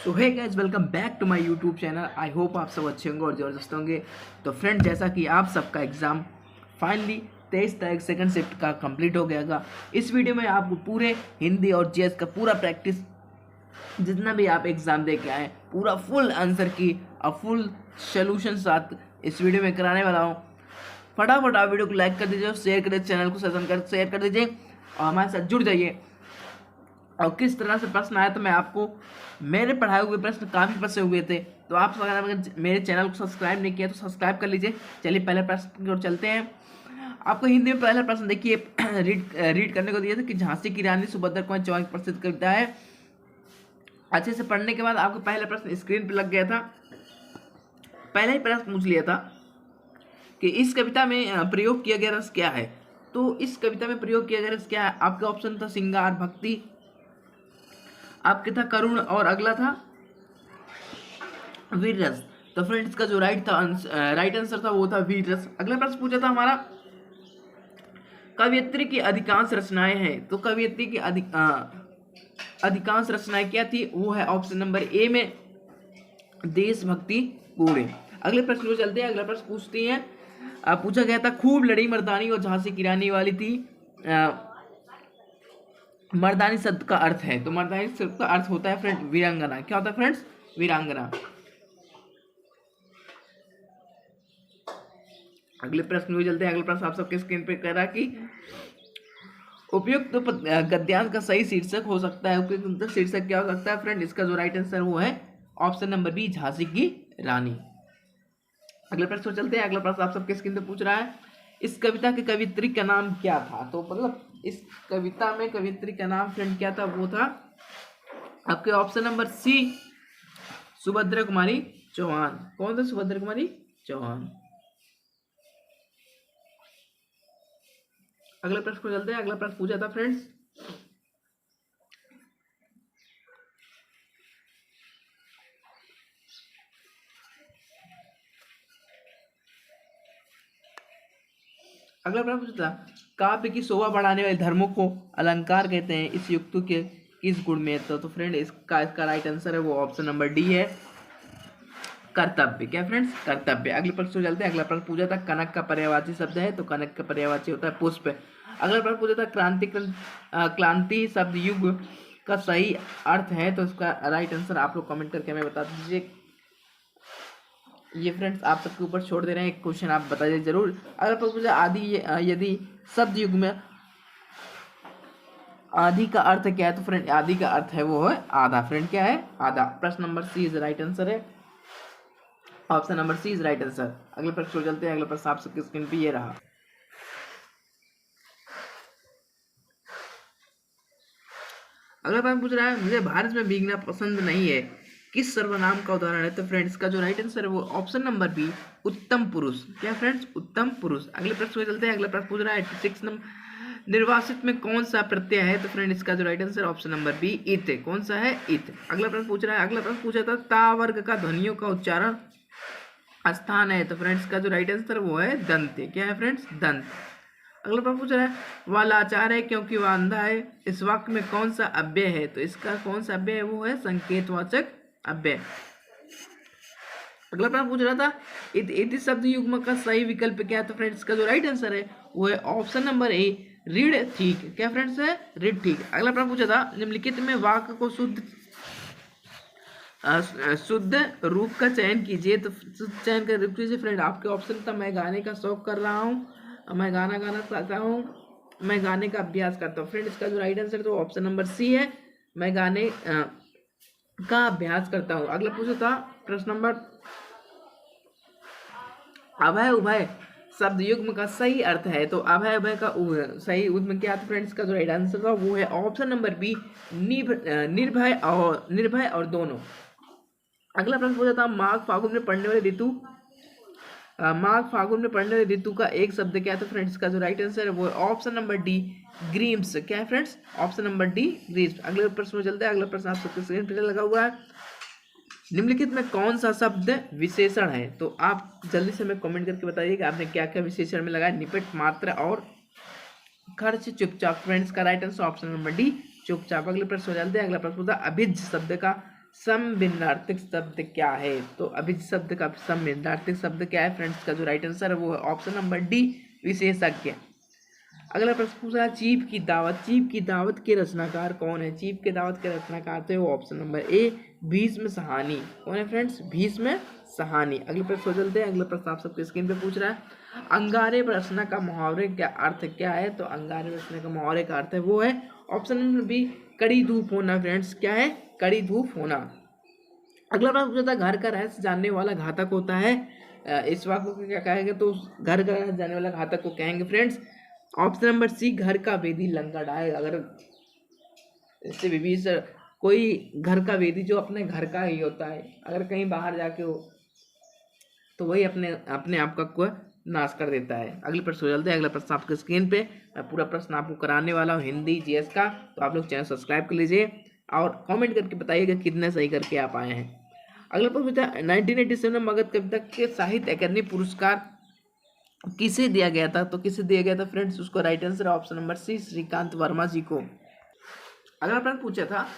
So hey guys, welcome back to my YouTube channel. I hope आप सब अच्छे होंगे और ज़बरदस्त होंगे। तो फ्रेंड, जैसा कि आप सबका एग्ज़ाम फाइनली 23 तारीख सेकंड शिफ्ट का कंप्लीट हो गया था। इस वीडियो में आपको पूरे हिंदी और जीएस का पूरा प्रैक्टिस, जितना भी आप एग्ज़ाम दे के आए, पूरा फुल आंसर की और फुल सोल्यूशन साथ इस वीडियो में कराने वाला हूँ। फटाफट आप वीडियो को लाइक कर दीजिए और शेयर कर दीजिए, चैनल को शेयर कर दीजिए और हमारे साथ जुड़ जाइए। और किस तरह से प्रश्न आया तो मैं आपको, मेरे पढ़ाए हुए प्रश्न काफ़ी फंसे हुए थे, तो आप अगर मेरे चैनल को सब्सक्राइब नहीं किया तो सब्सक्राइब कर लीजिए। चलिए पहले प्रश्न की ओर चलते हैं। आपको हिंदी में पहला प्रश्न देखिए, रीड करने को दिया था कि झांसी की रानी सुभद्रा कुमारी चौहान की प्रसिद्ध कविता है। अच्छे से पढ़ने के बाद आपको पहला प्रश्न स्क्रीन पर लग गया था। पहला ही प्रश्न पूछ लिया था कि इस कविता में प्रयोग किया गया रस क्या है। तो इस कविता में प्रयोग किया गया रस क्या है? आपका ऑप्शन था श्रृंगार भक्ति, आपके था करुण और अगला था वीर रस। तो फ्रेंड्स, का जो राइट आंसर था वो था वीर रस। अगला प्रश्न पूछा था हमारा, कवियत्री की अधिकांश रचनाएं हैं। तो कवियत्री की अधिकांश रचनाएं क्या थी? वो है ऑप्शन नंबर ए में देशभक्ति पूर्ण। अगले प्रश्न को चलते हैं। अगला प्रश्न पूछा गया था, खूब लड़ी मर्दानी और झांसी की रानी वाली थी। मर्दानी शब्द का अर्थ है, तो मर्दानी शब्द का अर्थ होता है फ्रेंड वीरांगना। क्या होता है फ्रेंड्स? वीरांगना। अगले प्रश्न में चलते हैं। अगला प्रश्न आप सबके स्क्रीन पे कह रहा कि उपयुक्त गद्यांश का सही शीर्षक हो सकता है। उपयुक्त शीर्षक क्या हो सकता है फ्रेंड? इसका जो राइट आंसर वो है ऑप्शन नंबर बी, झांसी की रानी। अगले प्रश्न चलते हैं। अगला प्रश्न आप सबके स्क्रीन पे पूछ रहा है, इस कविता के कवित्री का नाम क्या था? तो मतलब इस कविता में कवित्री का नाम फ्रेंड क्या था? वो था आपके ऑप्शन नंबर सी, सुभद्रा कुमारी चौहान। कौन था? सुभद्रा कुमारी चौहान। अगले प्रश्न को चलते हैं। अगला प्रश्न पूछा था फ्रेंड्स, अगला प्रश्न पूछा था, काव्य की शोभा बढ़ाने वाले धर्मों को अलंकार कहते हैं, इस युक्त के किस गुण में? तो फ्रेंड, इसका राइट आंसर है वो ऑप्शन नंबर डी है, कर्तव्य। क्या फ्रेंड्स? कर्तव्य। अगले प्रश्न को चलते हैं। अगला प्रश्न पूछा था, कनक का पर्यायवाची शब्द है। तो कनक का पर्यायवाची होता है पुष्प। अगला प्रश्न पूछा था, क्रांति शब्द युग का सही अर्थ है। तो इसका राइट आंसर आप लोग कमेंट करके हमें बता दीजिए। ये फ्रेंड्स आप सबके ऊपर छोड़ दे रहे हैं, क्वेश्चन आप बताइए जरूर। अगला प्रश्न पूछा, आदि यदि शब्द युग में आदि का अर्थ क्या है? तो फ्रेंड, आदि का अर्थ है वो है आधा। फ्रेंड, क्या है? आधा। प्रश्न number C is right answer है, option number C is right answer. अगले प्रश्न को चलते हैं। अगला प्रश्न आप सबके स्क्रीन पे ये रहा। अगला प्रश्न पूछ रहा है, मुझे भारत में भीगना पसंद नहीं है, किस सर्वनाम का उदाहरण है? तो फ्रेंड्स, का जो राइट आंसर है वो ऑप्शन नंबर बी, उत्तम पुरुष। क्या फ्रेंड्स? उत्तम पुरुष। अगले प्रश्न को चलते हैं। अगला प्रश्न पूछ रहा है, 86 नंबर, निर्वासित में कौन सा प्रत्यय है? तो फ्रेंड, इसका जो right answer option number B, इत। कौन सा है? इत। अगला प्रश्न पूछ रहा है। अगला प्रश्न पूछा था, ता वर्ग का ध्वनियों का उच्चारण स्थान है। तो फ्रेंड्स, का जो राइट आंसर वो है दंत। क्या है फ्रेंड्स? दंत। अगला प्रश्न पूछ रहा है, वह लाचार है क्योंकि वह अंधा है, इस वाक्य में कौन सा अव्यय है? तो इसका कौन सा अव्यय है? वो है संकेतवाचक अव्यय। अगला प्रश्न पूछ रहा था, इति शब्द युग्म का सही विकल्प क्या है? तो फ्रेंड्स, का जो राइट आंसर है वो है ऑप्शन नंबर ए, रीड ठीक। क्या फ्रेंड्स है? रीड ठीक। अगला प्रश्न पूछा था, निम्नलिखित में वाक्य को शुद्ध रूप का चयन कीजिए। तो चयन कर रूप कीजिए। फ्रेंड, आपके ऑप्शन था, मैं गाने का शौक कर रहा हूँ, मैं गाना गाना चाहता हूँ, मैं गाने का अभ्यास करता हूँ। फ्रेंड, इसका जो राइट आंसर तो ऑप्शन नंबर सी है, मैं गाने का अभ्यास करता हूँ। अगला पूछा था प्रश्न नंबर, अभय उभय शब्द युग्म का सही अर्थ है। तो अभय उभय का सही युग्म क्या था? फ्रेंड्स, का जो राइट आंसर था वो है ऑप्शन नंबर बी, निर्भय और दोनों। अगला प्रश्न पूछा था, माघ फागुन में पढ़ने वाले ऋतु का एक शब्द क्या है? तो फ्रेंड्स, का जो राइट आंसर है वो है ऑप्शन नंबर डी, ग्रीम्स। क्या है friends? Option number D, Grimes. अगले प्रश्न में चलते हैं। अगला प्रश्न आप सबके स्क्रीन पर लगा हुआ है, निम्नलिखित में कौन सा शब्द विशेषण है? तो आप जल्दी से हमें कमेंट करके बताइए कि आपने क्या क्या विशेषण में लगाया। निपट, मात्रा और खर्च, चुपचाप। फ्रेंड्स, का right answer option number D, चुपचाप। अगले प्रश्न हो चलते हैं। अगला प्रश्न होता है, अभिज शब्द का समविन्यार्थक शब्द क्या है? तो अभिज शब्द का समविन्यार्थक शब्द क्या है फ्रेंड्स? का जो राइट आंसर है वो है ऑप्शन नंबर डी, विशेषज्ञ। अगला प्रश्न पूछा चीफ की दावत। चीफ की दावत के रचनाकार कौन है? चीफ के दावत के रचनाकार थे वो ऑप्शन नंबर ए, भीष्म सहानी। कौन है फ्रेंड्स? भीष्म सहानी। अगले प्रश्न चलते हैं। अगला प्रश्न आप सबके स्क्रीन पे पूछ रहा है अंगारे प्रश्न का मुहावरे का अर्थ क्या है? तो अंगारे प्रश्न का मुहावरे का अर्थ है वो है ऑप्शन नंबर बी, कड़ी धूप होना। फ्रेंड्स क्या है? कड़ी धूप होना। अगला प्रश्न पूछा था घर का रहस्य जानने वाला घातक होता है। इस वाक्य को क्या कहेंगे? तो घर का रहस्य जानने वाला घातक को कहेंगे फ्रेंड्स ऑप्शन नंबर सी, घर का वेदी लंका डाहे। अगर इससे विभीषण कोई घर का वेदी जो अपने घर का ही होता है, अगर कहीं बाहर जाके हो तो वही अपने आप का नाश कर देता है। अगले प्रश्न हो चलते हैं। अगला प्रश्न आपके स्क्रीन पे मैं पूरा प्रश्न आपको कराने वाला हूँ हिंदी जीएस का, तो आप लोग चैनल सब्सक्राइब कर लीजिए और कमेंट करके बताइएगा कितने सही करके आप आए हैं। अगला प्रश्न था 1987 में मगध कविता के साहित्य अकादमी पुरस्कार किसे दिया गया था? तो किसे दिया गया था फ्रेंड्स? उसको right answer option number C, Shrikant Verma ji को। अगला प्रश्न पूछा था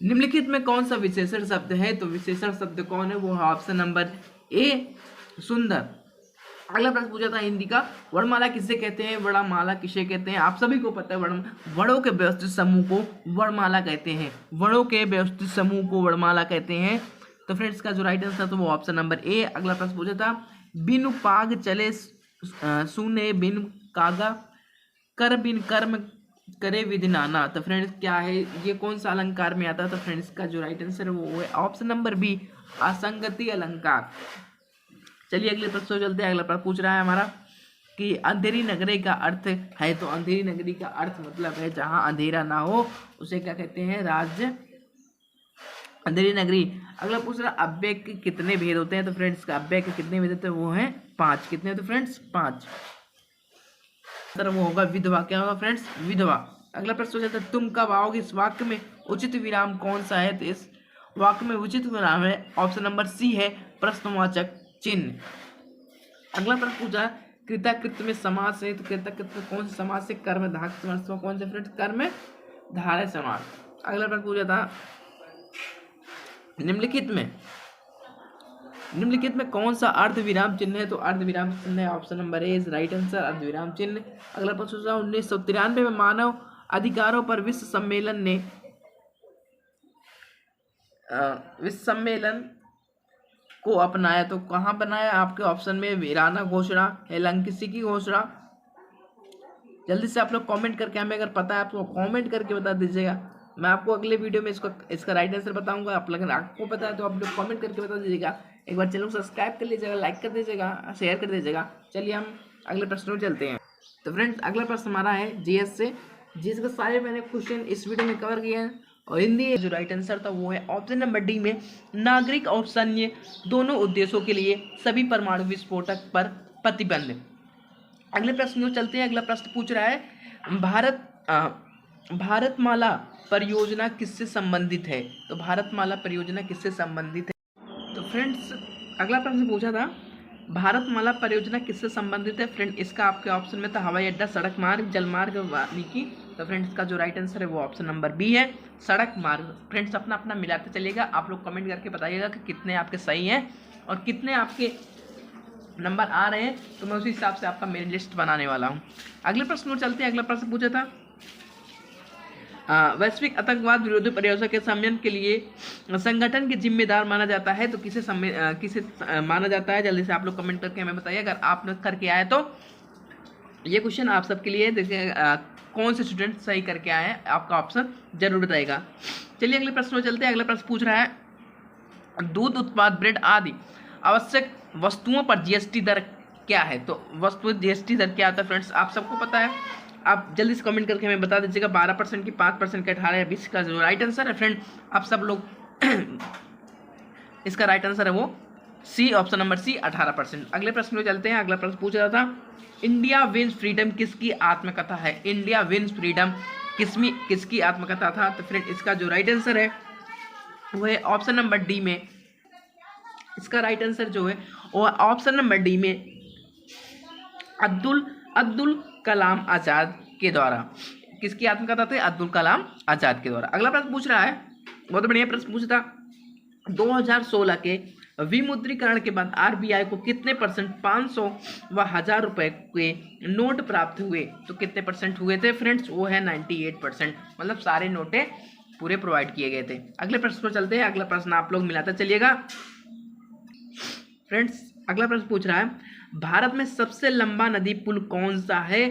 निम्नलिखित में कौन सा विशेषण शब्द है? तो विशेषण शब्द कौन है? वो है ऑप्शन नंबर ए, सुंदर। अगला प्रश्न पूछा था हिंदी का वर्णमाला किसे कहते हैं? वर्णमाला किसे कहते हैं? आप सभी को पता है वर्णों के व्यवस्थित समूह को वर्णमाला कहते हैं। वर्णों के व्यवस्थित समूह को वर्णमाला कहते हैं। तो फ्रेंड्स का जो राइट आंसर था वो ऑप्शन नंबर ए। अगला प्रश्न पूछा था बिनु पाग चले सुने बिन कागा कर बिन कर्म करे विधि नाना। तो फ्रेंड्स क्या है? ये कौन सा अलंकार में आता है? तो फ्रेंड्स का जो राइट आंसर है वो है ऑप्शन नंबर बी, असंगति अलंकार। चलिए अगले प्रश्न चलते हैं। अगला प्रश्न पूछ रहा है हमारा कि अंधेरी नगरी का अर्थ है। तो अंधेरी नगरी का अर्थ मतलब है जहां अंधेरा ना हो, उसे क्या कहते हैं? राज्य अंधेरी नगरी। अगला पूछ रहा अव्यय के कितने भेद होते हैं? तो फ्रेंड्स का अव्यय के कितने भेद होते हैं? वो हैं 5। कितने? तो फ्रेंड्स 5। तो वो होगा विधवा। क्या होगा फ्रेंड्स? विधवा। अगला प्रश्न है तुम कब आओगे? इस वाक्य में उचित विराम कौन सा है? तो इस वाक्य में उचित विराम है ऑप्शन नंबर सी है, प्रश्नवाचक चिन्ह। अगला प्रश्न पूछा कृतकृत्य में समास है। तो कृतकृत्य में कौन से समास से? कर्म धारक समास। कौन से फ्रेंड्स? कर्म धारक समास। अगला प्रश्न पूछा था निम्नलिखित में कौन सा अर्ध विराम चिन्ह है? तो अर्ध विराम चिन्ह है option number A is right answer, अर्ध विराम चिन्ह। अगला प्रश्न 1993 में मानव अधिकारों पर विश्व सम्मेलन को अपनाया। तो कहाँ बनाया? आपके ऑप्शन में वीराना घोषणा, हेलंकिसी की घोषणा। जल्दी से आप लोग कमेंट करके, हमें अगर पता है आप लोग कमेंट करके बता दीजिएगा। मैं आपको अगले वीडियो में इसका राइट आंसर बताऊंगा। आप अगर आपको पता है तो आप लोग कमेंट करके बता दीजिएगा। एक बार चैनल को सब्सक्राइब कर लीजिएगा, लाइक कर दीजिएगा, शेयर कर दीजिएगा। चलिए हम अगले प्रश्न में चलते हैं। तो फ्रेंड्स अगला प्रश्न हमारा है जीएस से। जीएस के सारे मैंने क्वेश्चन इस वीडियो में कवर किए हैं और हिंदी जो राइट आंसर था वो है ऑप्शन नंबर डी में नागरिक और सैन्य दोनों उद्देश्यों के लिए सभी परमाणु विस्फोटक पर प्रतिबंध। अगले प्रश्न में चलते हैं। अगला प्रश्न पूछ रहा है भारतमाला परियोजना किससे संबंधित है? तो भारतमाला परियोजना किससे संबंधित है? तो फ्रेंड्स अगला प्रश्न पूछा था भारतमाला परियोजना किससे संबंधित है? फ्रेंड इसका आपके ऑप्शन में था हवाई अड्डा, सड़क मार्ग, जल मार्ग, वानिकी। तो फ्रेंड्स इसका जो राइट आंसर है वो ऑप्शन नंबर बी है, सड़क मार्ग। फ्रेंड्स अपना अपना मिलाते चलिएगा। आप लोग कमेंट करके बताइएगा कि कितने आपके सही हैं और कितने आपके नंबर आ रहे हैं, तो मैं उसी हिसाब से आपका मेरी लिस्ट बनाने वाला हूँ। अगले प्रश्न में चलते हैं। अगला प्रश्न पूछा था वैश्विक आतंकवाद विरोधी परियोजना के समन्वय के लिए संगठन के जिम्मेदार माना जाता है। तो किसे माना जाता है? जल्दी से आप लोग कमेंट करके हमें बताइए। अगर आप लोग करके आए तो ये क्वेश्चन आप सबके लिए देखिए कौन से स्टूडेंट सही करके आए हैं, आपका ऑप्शन जरूर बताएगा। चलिए अगले प्रश्न में चलते हैं। अगला प्रश्न पूछ रहा है दूध उत्पाद, ब्रेड आदि आवश्यक वस्तुओं पर जीएसटी दर क्या है? तो वस्तु जीएसटी दर क्या होता है फ्रेंड्स? आप सबको पता है, आप जल्दी से कमेंट करके हमें बता दीजिएगा। 12% की, 5% का, 18 या 20 का जो राइट आंसर है फ्रेंड आप सब लोग इसका राइट आंसर है वो सी, ऑप्शन नंबर सी, 18%। अगले प्रश्न में चलते हैं। अगला प्रश्न पूछ रहा था इंडिया विंस फ्रीडम किसकी आत्मकथा है? इंडिया विंस फ्रीडम किसकी आत्मकथा था? तो फ्रेंड इसका जो राइट आंसर है वो है ऑप्शन नंबर डी में। इसका राइट आंसर जो है वो ऑप्शन नंबर डी में अब्दुल कलाम आजाद के द्वारा। किसकी आत्मकथा थी? अब्दुल कलाम आजाद के द्वारा। अगला प्रश्न पूछ रहा है, बहुत बढ़िया प्रश्न पूछा था 2016 के विमुद्रीकरण के बाद आरबीआई को कितने परसेंट 500 व 1000 रुपए के नोट प्राप्त हुए? तो कितने परसेंट हुए थे फ्रेंड्स? वो है 98%, मतलब सारे नोटें पूरे प्रोवाइड किए गए थे। अगले प्रश्न पर चलते हैं। अगला प्रश्न आप लोग मिलाते चलिएगा फ्रेंड्स। अगला प्रश्न पूछ रहा है, भारत में सबसे लंबा नदी पुल कौन सा है?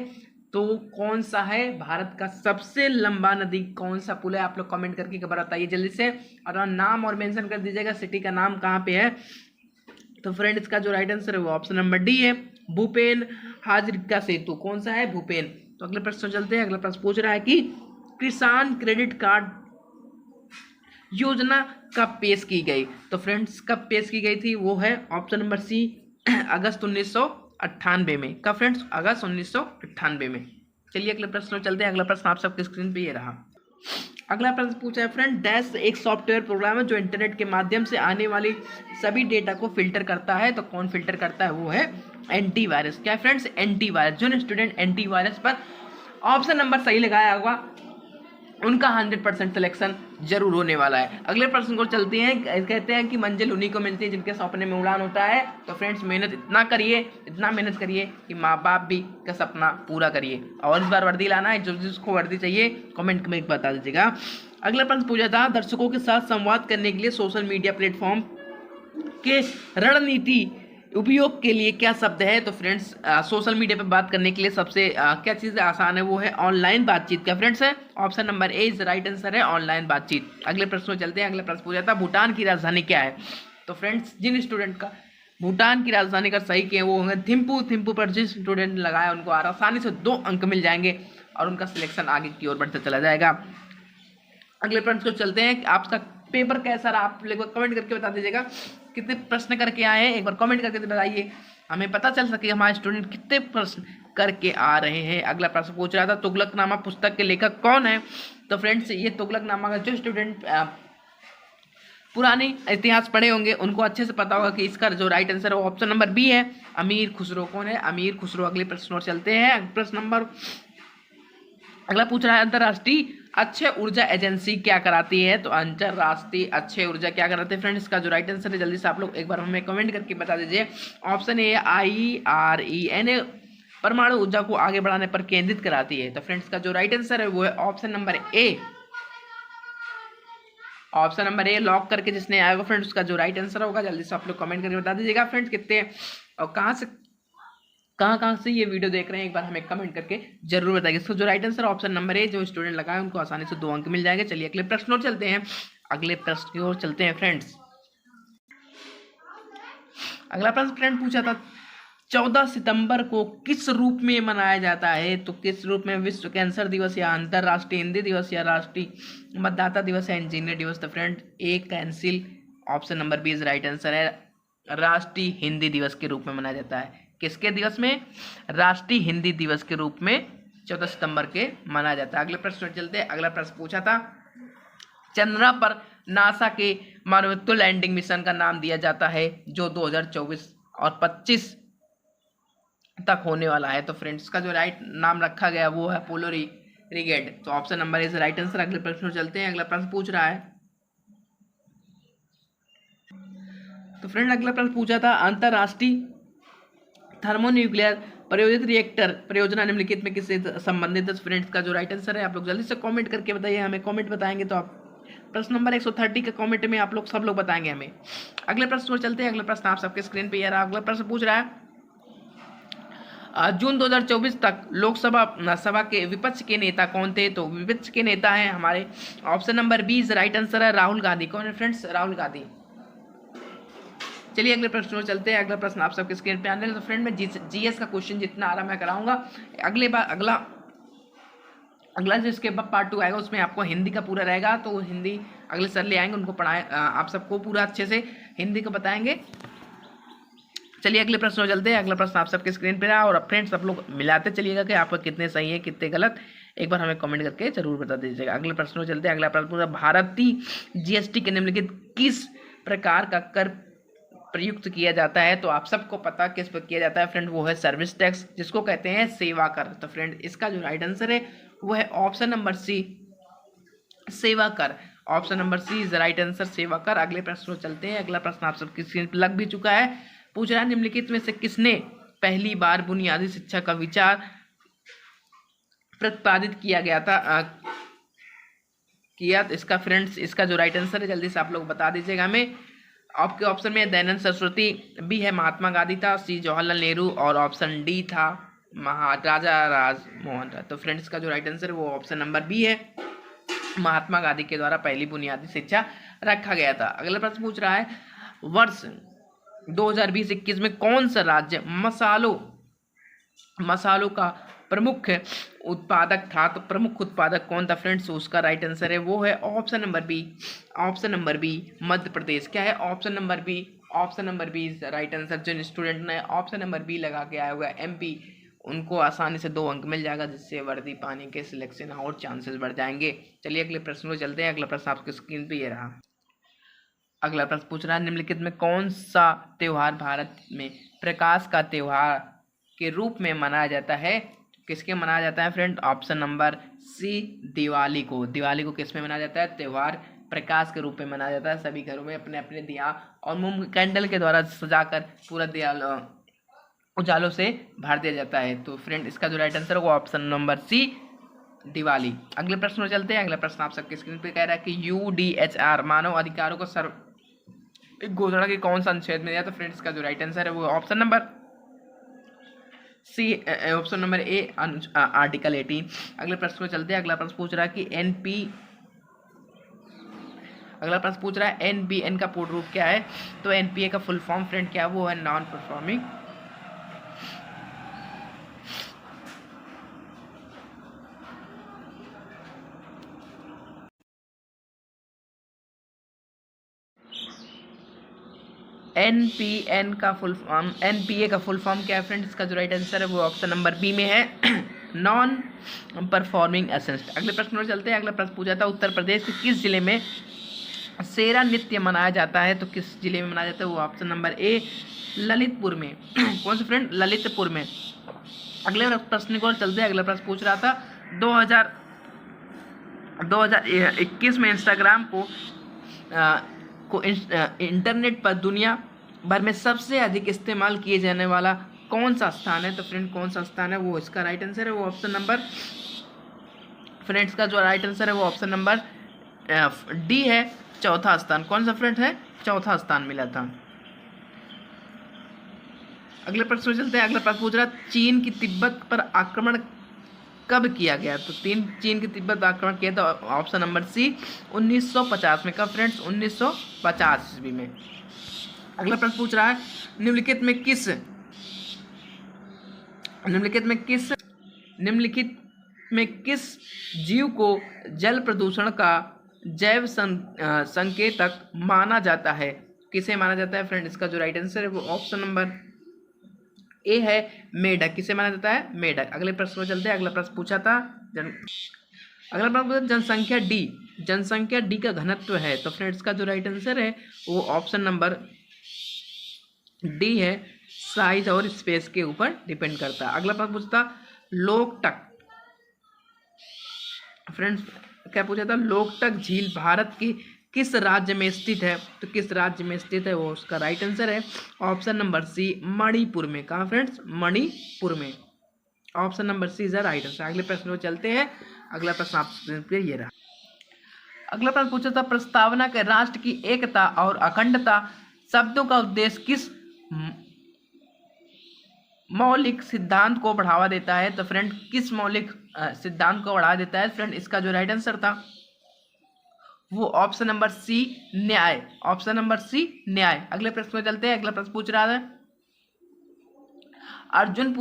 तो कौन सा है भारत का सबसे लंबा नदी कौन सा पुल है? आप लोग कमेंट करके बताइए जल्दी से, और नाम और मेंशन कर दीजिएगा, सिटी का नाम कहाँ पे है। तो फ्रेंड इसका जो राइट आंसर है वो ऑप्शन नंबर डी है, भूपेन हाजरिका सेतु। कौन सा है? भूपेन। तो अगले प्रश्न चलते हैं। अगला प्रश्न पूछ रहा है कि किसान क्रेडिट कार्ड योजना कब पेश की गई? तो फ्रेंड्स कब पेश की गई थी? वो है ऑप्शन नंबर सी, अगस्त 1998 में। कब फ्रेंड्स? अगस्त 1998 में। चलिए अगले प्रश्न चलते हैं। अगला प्रश्न आप सबके स्क्रीन पे ये रहा। अगला प्रश्न पूछा है फ्रेंड, डैश एक सॉफ्टवेयर प्रोग्राम है जो इंटरनेट के माध्यम से आने वाली सभी डेटा को फिल्टर करता है। तो कौन फिल्टर करता है? वो है एंटीवायरस। क्या फ्रेंड्स? एंटीवायरस। जो स्टूडेंट एंटीवायरस पर ऑप्शन नंबर सही लगाया होगा उनका 100% सिलेक्शन जरूर होने वाला है। अगले प्रश्न को चलते हैं। कहते हैं कि मंजिल उन्हीं को मिलती है जिनके सपने में उड़ान होता है। तो फ्रेंड्स मेहनत इतना करिए, इतना मेहनत करिए कि माँ बाप भी का सपना पूरा करिए। और इस बार वर्दी लाना है, जो जिसको वर्दी चाहिए कमेंट में बता दीजिएगा। अगला प्रश्न पूछा था, दर्शकों के साथ संवाद करने के लिए सोशल मीडिया प्लेटफॉर्म के रणनीति उपयोग के लिए क्या शब्द है? तो फ्रेंड्स सोशल मीडिया पे बात करने के लिए सबसे क्या चीज़ आसान है? वो है ऑनलाइन बातचीत। क्या फ्रेंड्स है? Option number A is right answer है, ऑनलाइन बातचीत। अगले प्रश्न में चलते हैं। अगले प्रश्न पूछा था, भूटान की राजधानी क्या है? तो फ्रेंड्स जिन स्टूडेंट का भूटान की राजधानी का सही किया वो होंगे थिम्पू। थिम्पू पर जिस स्टूडेंट ने लगाया उनको आसानी से 2 अंक मिल जाएंगे और उनका सिलेक्शन आगे की ओर बढ़ते चला जाएगा। अगले प्रश्न को चलते हैं। आपका पेपर कैसा रहा? आप लोग कमेंट करके बता दीजिएगा कितने प्रश्न करके आए हैं। एक बार कमेंट करके बताइए, हमें पता चल सके हमारे स्टूडेंट कितने प्रश्न करके आ रहे हैं। अगला प्रश्न पूछ रहा था, तुगलकनामा पुस्तक के लेखक कौन है? तो फ्रेंड्स ये तुगलकनामा का जो स्टूडेंट पुराने इतिहास पढ़े होंगे उनको अच्छे से पता होगा कि इसका जो राइट आंसर है वो ऑप्शन नंबर बी है, अमीर खुसरो। कौन है? अमीर खुसरो। अगले प्रश्न और चलते हैं। प्रश्न नंबर अगला पूछ रहा है, अंतरराष्ट्रीय अक्षय ऊर्जा एजेंसी क्या कराती है? तो अंतरराष्ट्रीय अक्षय ऊर्जा क्या कराती है? फ्रेंड्स इसका जो राइट आंसर है जल्दी से आप लोग एक बार हमें कमेंट करके बता दीजिए। ऑप्शन ए IREN परमाणु ऊर्जा को आगे बढ़ाने पर केंद्रित कराती है। तो फ्रेंड्स का जो राइट आंसर है वो है ऑप्शन नंबर ए। ऑप्शन नंबर ए लॉक करके जिसने आएगा फ्रेंड्स उसका जो राइट आंसर होगा जल्दी से आप लोग कमेंट करके बता दीजिएगा। फ्रेंड्स कितने और कहाँ से ये वीडियो देख रहे हैं एक बार हमें कमेंट करके जरूर बताइए। इसका जो राइट आंसर ऑप्शन नंबर ए, जो स्टूडेंट लगाए उनको आसानी से 2 अंक मिल जाएंगे। चलिए अगले प्रश्न और चलते हैं। अगले प्रश्न की ओर चलते हैं फ्रेंड्स। अगला प्रश्न फ्रेंड पूछा था, 14 सितंबर को किस रूप में मनाया जाता है? तो किस रूप में? विश्व कैंसर दिवस या अंतरराष्ट्रीय हिंदी दिवस या राष्ट्रीय मतदाता दिवस या इंजीनियर दिवस? तो friend A cancel, option number B is right answer है, राष्ट्रीय हिंदी दिवस के रूप में मनाया जाता है। किसके दिवस में? राष्ट्रीय हिंदी दिवस के रूप में 14 सितंबर के मनाया जाता है। अगले प्रश्न चलते हैं। अगला प्रश्न पूछा था, चंद्रमा पर नासा के मानवत्व लैंडिंग मिशन का नाम दिया जाता है जो 2024 और 25 तक होने वाला है। तो फ्रेंड्स का जो राइट नाम रखा गया वो है अपोलो रिगेड। तो option number is right answer. अगले प्रश्न चलते हैं। अगला प्रश्न पूछ रहा है, तो फ्रेंड अगला प्रश्न पूछा था, अंतरराष्ट्रीय थर्मोन्यूक्लियर प्रयोजित रिएक्टर परियोजना निम्नलिखित में किससे संबंधित है? फ्रेंड्स का जो राइट आंसर है आप लोग जल्दी से कमेंट करके बताइए। हमें कमेंट बताएंगे तो आप प्रश्न नंबर 130 के कमेंट में आप लोग सब लोग बताएंगे हमें। अगले प्रश्न पर चलते हैं। अगला प्रश्न आप सबके स्क्रीन पे रहा। अगला प्रश्न पूछ रहा है, जून 2024 तक लोकसभा सभा के विपक्ष के नेता कौन थे? तो विपक्ष के नेता हैं हमारे option number B is right answer है, राहुल गांधी। कौन है फ्रेंड्स? राहुल गांधी। चलिए अगले प्रश्न में चलते हैं। अगला प्रश्न आप सबके स्क्रीन पे आने, तो फ्रेंड मैं जीएस का क्वेश्चन जितना आ रहा मैं कराऊंगा। अगला जो इसके बाद पार्ट 2 आएगा उसमें आपको हिंदी का पूरा रहेगा, तो हिंदी अगले सर ले आएंगे, उनको पढ़ाए आप सबको पूरा अच्छे से हिंदी को बताएंगे। चलिए अगले प्रश्न में चलते हैं। अगला प्रश्न आप सबके स्क्रीन पे रहा और फ्रेंड्स सब लोग मिलाते चलिएगा कि आपका कितने सही है कितने गलत, एक बार हमें कमेंट करके जरूर बता दीजिएगा। अगले प्रश्न में चलते हैं। अगला प्रश्न, भारतीय जीएसटी के निम्नलिखित किस प्रकार का कर प्रयुक्त किया जाता है? तो आप सबको पता किस पर किया जाता है फ्रेंड, वो है सर्विस टैक्स, जिसको कहते हैं सेवा कर। तो फ्रेंड इसका जो राइट आंसर है वो है ऑप्शन नंबर सी, सेवा कर। Option number C is right answer सेवा कर। अगले प्रश्न को चलते हैं। अगला प्रश्न आप सबकी स्क्रीन पर लग भी चुका है। पूछ रहा है निम्नलिखित में से किसने पहली बार बुनियादी शिक्षा का विचार प्रतिपादित किया गया था किया। तो इसका फ्रेंड्स इसका जो राइट आंसर है जल्दी से आप लोग बता दीजिएगा हमें। आपके ऑप्शन में दयानंद सरस्वती, बी है महात्मा गांधी था, सी जवाहरलाल नेहरू और ऑप्शन डी था महाराजा राज मोहन राय। तो फ्रेंड्स का जो राइट आंसर है वो ऑप्शन नंबर बी है, महात्मा गांधी के द्वारा पहली बुनियादी शिक्षा रखा गया था। अगला प्रश्न पूछ रहा है वर्ष 2020-21 में कौन सा राज्य मसालों का प्रमुख उत्पादक था। तो प्रमुख उत्पादक कौन था फ्रेंड्स, उसका राइट आंसर है वो है option number B Madhya Pradesh. क्या है option number B right answer. जिन स्टूडेंट ने ऑप्शन नंबर बी लगा के आया हुआ एमपी, उनको आसानी से 2 अंक मिल जाएगा, जिससे वर्दी पाने के सिलेक्शन और चांसेस बढ़ जाएंगे। चलिए अगले प्रश्न को चलते हैं। अगला प्रश्न आपकी स्क्रीन पे ये रहा। अगला प्रश्न पूछ रहा है निम्नलिखित में कौन सा त्योहार भारत में प्रकाश का त्योहार के रूप में मनाया जाता है। किसके मनाया जाता है friend, option number C Diwali को। दिवाली को किस में मनाया जाता है, त्योहार प्रकाश के रूप में मनाया जाता है। सभी घरों में अपने अपने दिया और मोम कैंडल के द्वारा सजाकर पूरा दिया उजालों से भर दिया जाता है। तो फ्रेंड इसका जो राइट आंसर है वो ऑप्शन नंबर सी दिवाली। अगले प्रश्न में चलते हैं। अगला प्रश्न आप सबके स्क्रीन पे कह रहा है कि UDHR मानव अधिकारों को घोषणा के कौन सा अनुच्छेद में दिया। तो फ्रेंड्स का जो राइट आंसर है वो option number C option number A article 18। अगले प्रश्न में चलते हैं। अगला प्रश्न पूछ रहा है कि NPN का पूर्ण रूप क्या है। तो NPA का फुल फॉर्म फ्रेंड क्या है, वो है नॉन परफॉर्मिंग NPA का फुल फॉर्म क्या है फ्रेंड्स, इसका जो राइट आंसर है वो ऑप्शन नंबर बी में है नॉन परफॉर्मिंग असेस्ट। अगले प्रश्न में चलते हैं। अगला प्रश्न पूछा था उत्तर प्रदेश के किस जिले में सेरा नृत्य मनाया जाता है। तो किस जिले में मनाया जाता है, वो ऑप्शन नंबर ए ललितपुर में। कौन सा फ्रेंड, ललितपुर में। अगले प्रश्न को चलते हैं। अगला प्रश्न पूछ रहा था 2021 में इंस्टाग्राम को इंटरनेट पर दुनिया भर में सबसे अधिक इस्तेमाल किए जाने वाला कौन सा स्थान है। तो फ्रेंड कौन सा स्थान है, वो इसका राइट आंसर है वो ऑप्शन नंबर फ्रेंड्स का जो राइट आंसर है वो ऑप्शन नंबर डी है, चौथा स्थान। कौन सा फ्रेंड है, चौथा स्थान मिला था। अगले प्रश्न में चलते हैं। अगला प्रश्न पूछ रहा चीन की तिब्बत पर आक्रमण कब किया गया। तो चीन की तिब्बत पर आक्रमण किया था ऑप्शन नंबर सी 1950 में। कब फ्रेंड्स, 1950 ईस्वी में। अगला प्रश्न पूछ रहा है निम्नलिखित में किस जीव को जल प्रदूषण का जैव संकेतक माना जाता है। किसे माना जाता है फ्रेंड, इसका जो राइट आंसर है वो ऑप्शन नंबर ए है मेढक। किसे माना जाता है, मेढक। अगले प्रश्न में चलते हैं। अगला प्रश्न पूछा था जनसंख्या डी का घनत्व है। तो फ्रेंड्स का जो राइट आंसर है वो ऑप्शन नंबर डी है, साइज और स्पेस के ऊपर डिपेंड करता है। अगला प्रश्न पूछता लोकटक। फ्रेंड्स क्या पूछा था, लोकटक झील भारत की किस राज्य में स्थित है। तो किस राज्य में स्थित है, वो उसका राइट आंसर है ऑप्शन नंबर सी मणिपुर में। कहाँ फ्रेंड्स, मणिपुर में। Option number C is right answer. अगले प्रश्न को चलते हैं। अगला प्रश्न आपसे ये रहा। अगला प्रश्न पूछा था प्रस्तावना के राष्ट्र की एकता और अखंडता शब्दों का उद्देश्य किस मौलिक सिद्धांत को बढ़ावा देता है। तो फ्रेंड किस मौलिक सिद्धांत को बढ़ावा देता है फ्रेंड, इसका जो राइट आंसर था वो ऑप्शन नंबर सी न्याय। ऑप्शन नंबर सी न्याय। अगले प्रश्न में चलते हैं। अगला प्रश्न पूछ रहा है अर्जुन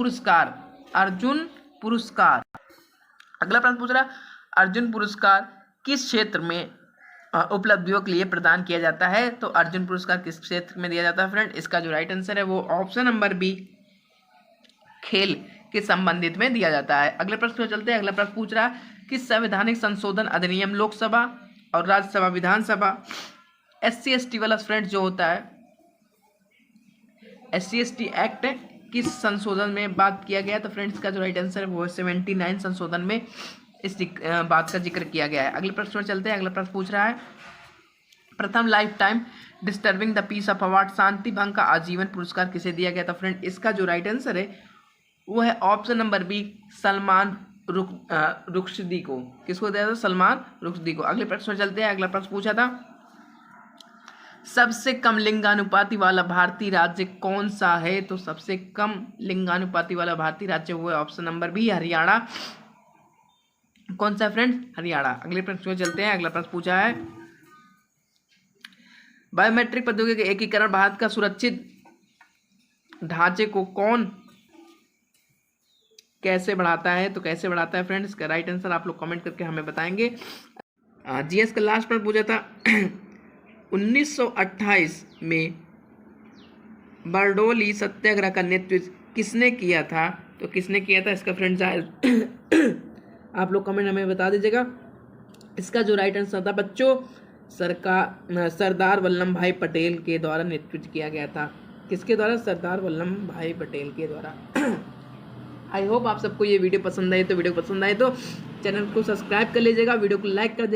पुरस्कार। अगला प्रश्न पूछ रहा अर्जुन पुरस्कार किस क्षेत्र में उपलब्धियों के लिए प्रदान किया जाता है। तो अर्जुन पुरस्कार किस क्षेत्र में दिया जाता है फ्रेंड, इसका जो राइट आंसर है वो ऑप्शन नंबर बी खेल के संबंधित में दिया जाता है। अगले प्रश्न में चलते हैं। अगला प्रश्न पूछ रहा है कि संवैधानिक संशोधन अधिनियम लोकसभा और राज्यसभा विधानसभा SC/ST वाला फ्रेंड जो होता है SC/ST एक्ट किस संशोधन में बात किया गया। तो फ्रेंड्स का जो राइट आंसर है वो 79 संशोधन में इस बात का जिक्र किया गया है। अगले प्रश्न में चलते हैं। अगला प्रश्न पूछ रहा है, प्रथम lifetime disturbing the peace of award शांति भंग का आजीवन पुरस्कार किसे दिया गया था? फ्रेंड, इसका जो राइट आंसर है वो है option number B, Salman Rushdie को। किसको दिया था? सलमान रुश्दी को। अगले प्रश्न में चलते हैं। अगला प्रश्न पूछा था, सबसे कम लिंगानुपाति वाला भारतीय राज्य कौन सा है? तो सबसे कम लिंगानुपाति वाला भारतीय राज्य वो है ऑप्शन नंबर बी, हरियाणा। कौन सा फ्रेंड? हरियाणा। अगले प्रश्न में चलते हैं। अगला प्रश्न पूछा है, बायोमेट्रिक प्रौद्योगिकी एकीकरण भारत का सुरक्षित ढांचे को कौन कैसे बढ़ाता है? तो कैसे बढ़ाता है फ्रेंड्स? इसका राइट आंसर आप लोग कमेंट करके हमें बताएंगे। जीएस का लास्ट प्रश्न पूछा था, 1928 में बरडोली सत्याग्रह का नेतृत्व किसने किया था? तो किसने किया था इसका फ्रेंड्स आप लोग कमेंट हमें बता दीजिएगा। इसका जो राइट आंसर था बच्चों, सरदार वल्लभ भाई पटेल के द्वारा नेतृत्व किया गया था। किसके द्वारा? सरदार वल्लभ भाई पटेल के द्वारा। आई होप आप सबको ये वीडियो पसंद आए। तो वीडियो पसंद आए तो चैनल को सब्सक्राइब कर लीजिएगा, वीडियो को लाइक कर